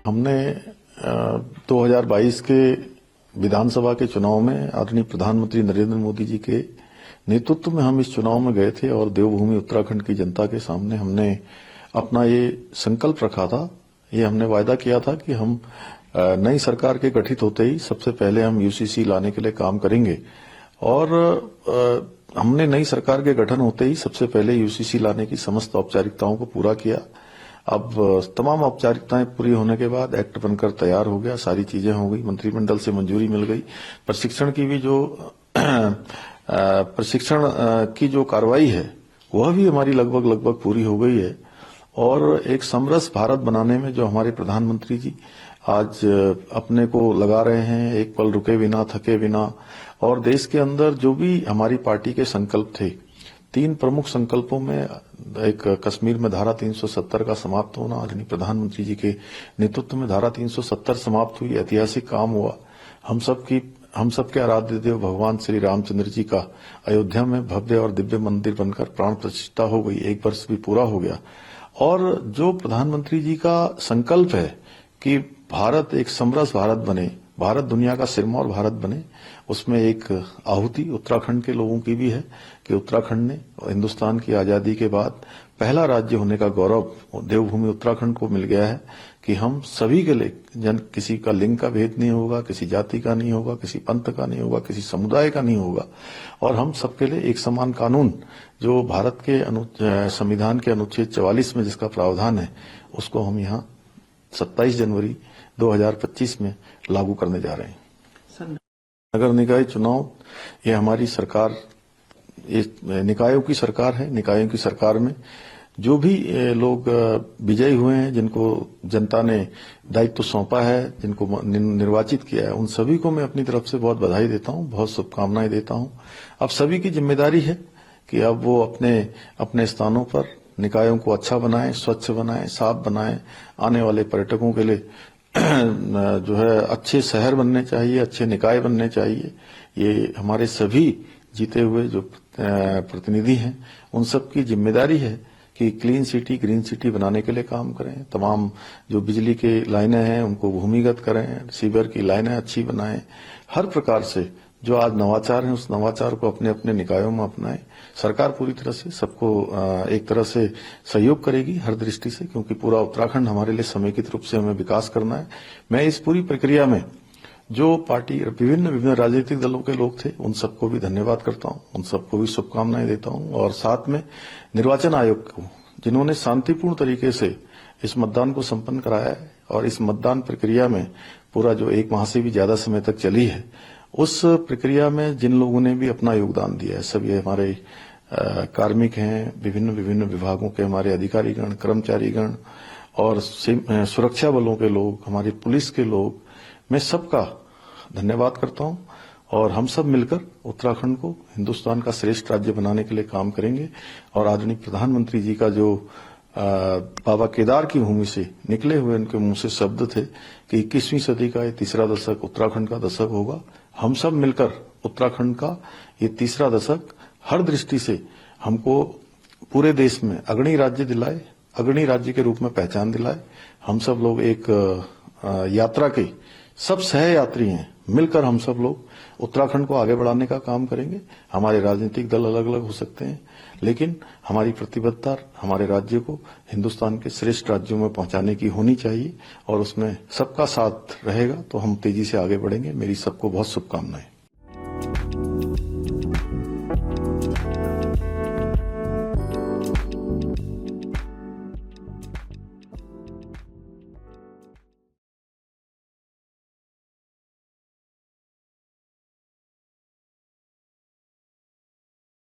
हमने 2022 के विधानसभा के चुनाव में आदरणीय प्रधानमंत्री नरेंद्र मोदी जी के नेतृत्व में हम इस चुनाव में गए थे और देवभूमि उत्तराखंड की जनता के सामने हमने अपना ये संकल्प रखा था, ये हमने वायदा किया था कि हम नई सरकार के गठित होते ही सबसे पहले हम यूसीसी लाने के लिए काम करेंगे। और हमने नई सरकार के गठन होते ही सबसे पहले यूसीसी लाने की समस्त औपचारिकताओं को पूरा किया। अब तमाम औपचारिकताएं पूरी होने के बाद एक्ट बनकर तैयार हो गया, सारी चीजें हो गई, मंत्रिमंडल से मंजूरी मिल गई। प्रशिक्षण की भी जो प्रशिक्षण की जो कार्रवाई है वह भी हमारी लगभग पूरी हो गई है। और एक समरस भारत बनाने में जो हमारे प्रधानमंत्री जी आज अपने को लगा रहे हैं, एक पल रुके बिना थके बिना, और देश के अंदर जो भी हमारी पार्टी के संकल्प थे, 3 प्रमुख संकल्पों में एक कश्मीर में धारा 370 का समाप्त होना, आदरणीय प्रधानमंत्री जी के नेतृत्व में धारा 370 समाप्त हुई, ऐतिहासिक काम हुआ। हम सबके आराध्य देव भगवान श्री रामचंद्र जी का अयोध्या में भव्य और दिव्य मंदिर बनकर प्राण प्रतिष्ठा हो गई, 1 वर्ष भी पूरा हो गया। और जो प्रधानमंत्री जी का संकल्प है कि भारत एक समरस भारत बने, भारत दुनिया का सिरमौर भारत बने, उसमें एक आहुति उत्तराखंड के लोगों की भी है कि उत्तराखंड ने हिंदुस्तान की आजादी के बाद पहला राज्य होने का गौरव देवभूमि उत्तराखंड को मिल गया है कि हम सभी के लिए किसी का लिंग का भेद नहीं होगा, किसी जाति का नहीं होगा, किसी पंथ का नहीं होगा, किसी समुदाय का नहीं होगा, और हम सबके लिए एक समान कानून जो भारत के संविधान के अनुच्छेद 44 में जिसका प्रावधान है उसको हम यहाँ 27 जनवरी 2025 में लागू करने जा रहे हैं। नगर निकाय चुनाव ये हमारी सरकार, ये निकायों की सरकार है। निकायों की सरकार में जो भी लोग विजयी हुए हैं, जिनको जनता ने दायित्व सौंपा है, जिनको निर्वाचित किया है, उन सभी को मैं अपनी तरफ से बहुत बधाई देता हूं, बहुत शुभकामनाएं देता हूं। अब सभी की जिम्मेदारी है कि अब वो अपने स्थानों पर निकायों को अच्छा बनाएं, स्वच्छ बनाएं, साफ बनाएं। आने वाले पर्यटकों के लिए जो है अच्छे शहर बनने चाहिए, अच्छे निकाय बनने चाहिए। ये हमारे सभी जीते हुए जो प्रतिनिधि हैं उन सब की जिम्मेदारी है कि क्लीन सिटी, ग्रीन सिटी बनाने के लिए काम करें। तमाम जो बिजली की लाइनें हैं उनको भूमिगत करें, सीवर की लाइनें अच्छी बनाएं। हर प्रकार से जो आज नवाचार है उस नवाचार को अपने अपने निकायों में अपनाएं। सरकार पूरी तरह से सबको एक तरह से सहयोग करेगी हर दृष्टि से, क्योंकि पूरा उत्तराखंड हमारे लिए समेकित रूप से हमें विकास करना है। मैं इस पूरी प्रक्रिया में जो पार्टी विभिन्न राजनीतिक दलों के लोग थे उन सबको भी धन्यवाद करता हूं, उन सबको भी शुभकामनाएं देता हूं। और साथ में निर्वाचन आयोग को, जिन्होंने शांतिपूर्ण तरीके से इस मतदान को संपन्न कराया है, और इस मतदान प्रक्रिया में पूरा जो 1 माह से भी ज्यादा समय तक चली है, उस प्रक्रिया में जिन लोगों ने भी अपना योगदान दिया है, सब ये हमारे कार्मिक हैं, विभिन्न विभागों के हमारे अधिकारीगण, कर्मचारीगण और सुरक्षा बलों के लोग, हमारी पुलिस के लोग, मैं सबका धन्यवाद करता हूं। और हम सब मिलकर उत्तराखंड को हिंदुस्तान का श्रेष्ठ राज्य बनाने के लिए काम करेंगे। और आदरणीय प्रधानमंत्री जी का जो बाबा केदार की भूमि से निकले हुए उनके मुंह से शब्द थे कि 21वीं सदी का ये तीसरा दशक उत्तराखंड का दशक होगा। हम सब मिलकर उत्तराखंड का ये तीसरा दशक हर दृष्टि से हमको पूरे देश में अग्रणी राज्य दिलाए, अग्रणी राज्य के रूप में पहचान दिलाए। हम सब लोग एक यात्रा के सब सह यात्री हैं, मिलकर हम सब लोग उत्तराखंड को आगे बढ़ाने का काम करेंगे। हमारे राजनीतिक दल अलग अलग हो सकते हैं, लेकिन हमारी प्रतिबद्धता हमारे राज्य को हिंदुस्तान के श्रेष्ठ राज्यों में पहुंचाने की होनी चाहिए, और उसमें सबका साथ रहेगा तो हम तेजी से आगे बढ़ेंगे। मेरी सबको बहुत शुभकामनाएं।